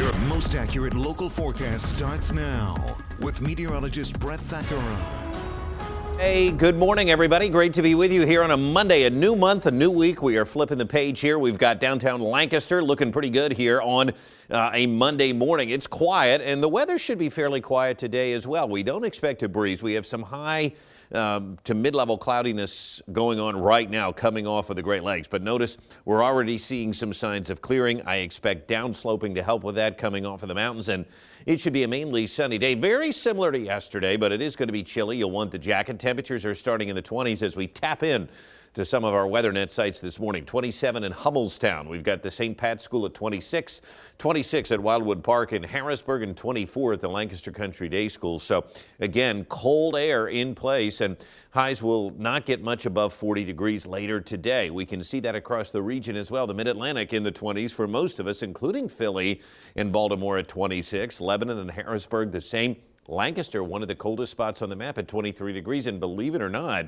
Your most accurate local forecast starts now with meteorologist Brett Thackeron. Hey, good morning, everybody. Great to be with you here on a Monday. A new month, a new week. We are flipping the page here. We've got downtown Lancaster looking pretty good here on a Monday morning. It's quiet, and the weather should be fairly quiet today as well. We don't expect a breeze. We have some high to mid-level cloudiness going on right now coming off of the Great Lakes. But notice we're already seeing some signs of clearing. I expect downsloping to help with that coming off of the mountains, and it should be a mainly sunny day. Very similar to yesterday, but it is going to be chilly. You'll want the jacket. Temperatures are starting in the 20s as we tap in to some of our WeatherNet sites this morning. 27 in Hummelstown. We've got the St. Pat's School at 26, 26 at Wildwood Park in Harrisburg, and 24 at the Lancaster Country Day School. So again, cold air in place, and highs will not get much above 40 degrees later today. We can see that across the region as well. The Mid-Atlantic in the 20s for most of us, including Philly and Baltimore at 26, Lebanon and Harrisburg the same. Lancaster, one of the coldest spots on the map at 23 degrees, and believe it or not,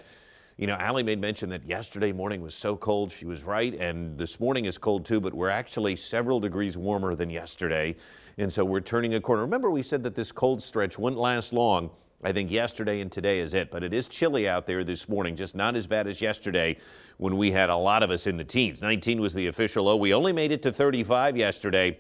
you know, Allie made mention that yesterday morning was so cold. She was right, and this morning is cold too, but we're actually several degrees warmer than yesterday, and so we're turning a corner. Remember, we said that this cold stretch wouldn't last long. I think yesterday and today is it, but it is chilly out there this morning, just not as bad as yesterday when we had a lot of us in the teens. 19 was the official low. We only made it to 35 yesterday,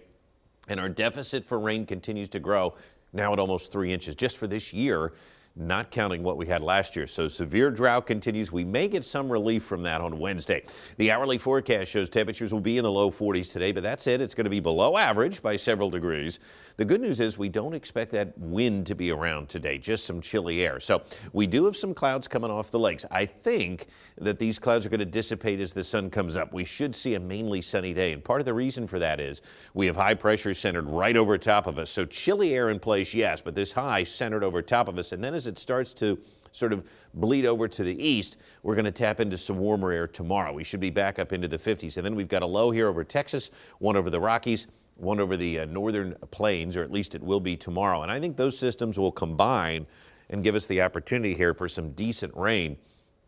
and our deficit for rain continues to grow, now at almost 3 inches just for this year, not counting what we had last year. So severe drought continues. We may get some relief from that on Wednesday. The hourly forecast shows temperatures will be in the low 40s today, but that's it. It's going to be below average by several degrees. The good news is we don't expect that wind to be around today, just some chilly air. So we do have some clouds coming off the lakes. I think that these clouds are going to dissipate as the sun comes up. We should see a mainly sunny day, and part of the reason for that is we have high pressure centered right over top of us. So chilly air in place, yes, but this high centered over top of us, and then as it starts to sort of bleed over to the east, we're going to tap into some warmer air tomorrow. We should be back up into the 50s. And then we've got a low here over Texas, one over the Rockies, one over the northern plains, or at least it will be tomorrow. And I think those systems will combine and give us the opportunity here for some decent rain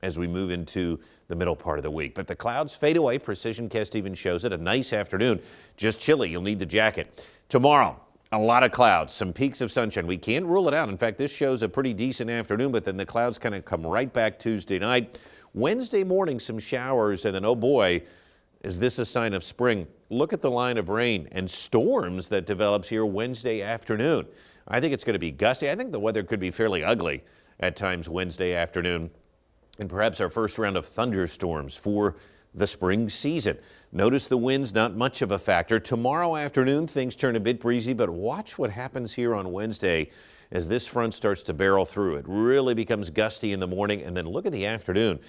as we move into the middle part of the week. But the clouds fade away. PrecisionCast even shows it. A nice afternoon, just chilly. You'll need the jacket. Tomorrow, a lot of clouds, some peaks of sunshine. We can't rule it out. In fact, this shows a pretty decent afternoon, but then the clouds kind of come right back Tuesday night. Wednesday morning, some showers, and then, oh boy, is this a sign of spring? Look at the line of rain and storms that develops here Wednesday afternoon. I think it's going to be gusty. I think the weather could be fairly ugly at times Wednesday afternoon, and perhaps our first round of thunderstorms for the spring season. Notice the winds, not much of a factor. Tomorrow afternoon, things turn a bit breezy, but watch what happens here on Wednesday as this front starts to barrel through. It really becomes gusty in the morning, and then look at the afternoon.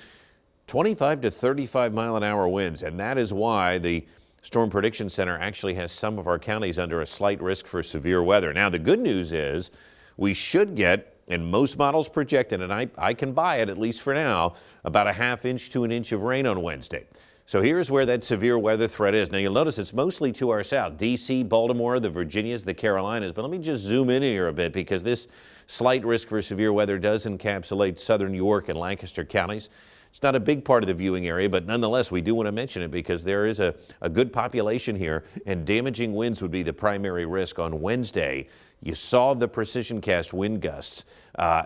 25 to 35 mile an hour winds, and that is why the Storm Prediction Center actually has some of our counties under a slight risk for severe weather. Now, the good news is we should get, and most models project it, and I can buy it, at least for now, about a ½ inch to an inch of rain on Wednesday. So here's where that severe weather threat is. Now, you'll notice it's mostly to our south, D.C., Baltimore, the Virginias, the Carolinas. But let me just zoom in here a bit, because this slight risk for severe weather does encapsulate southern York and Lancaster counties. It's not a big part of the viewing area, but nonetheless, we do want to mention it because there is a good population here, and damaging winds would be the primary risk on Wednesday. You saw the PrecisionCast wind gusts.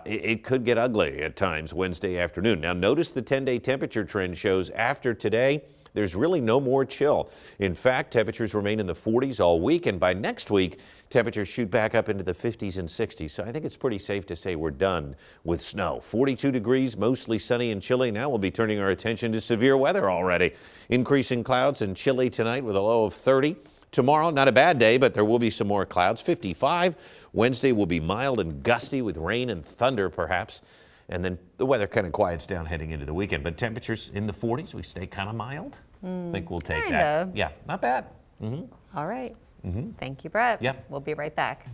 It could get ugly at times Wednesday afternoon. Now, notice the 10-day temperature trend shows after today, there's really no more chill. In fact, temperatures remain in the 40s all week, and by next week, temperatures shoot back up into the 50s and 60s. So I think it's pretty safe to say we're done with snow. 42 degrees, mostly sunny and chilly. Now we'll be turning our attention to severe weather already. Increasing clouds and chilly tonight with a low of 30. Tomorrow, not a bad day, but there will be some more clouds. 55. Wednesday will be mild and gusty with rain and thunder perhaps. And then the weather kind of quiets down heading into the weekend. But temperatures in the 40s, we stay kind of mild. I think we'll take that. Yeah, not bad. All right. Thank you, Brett. Yep. We'll be right back.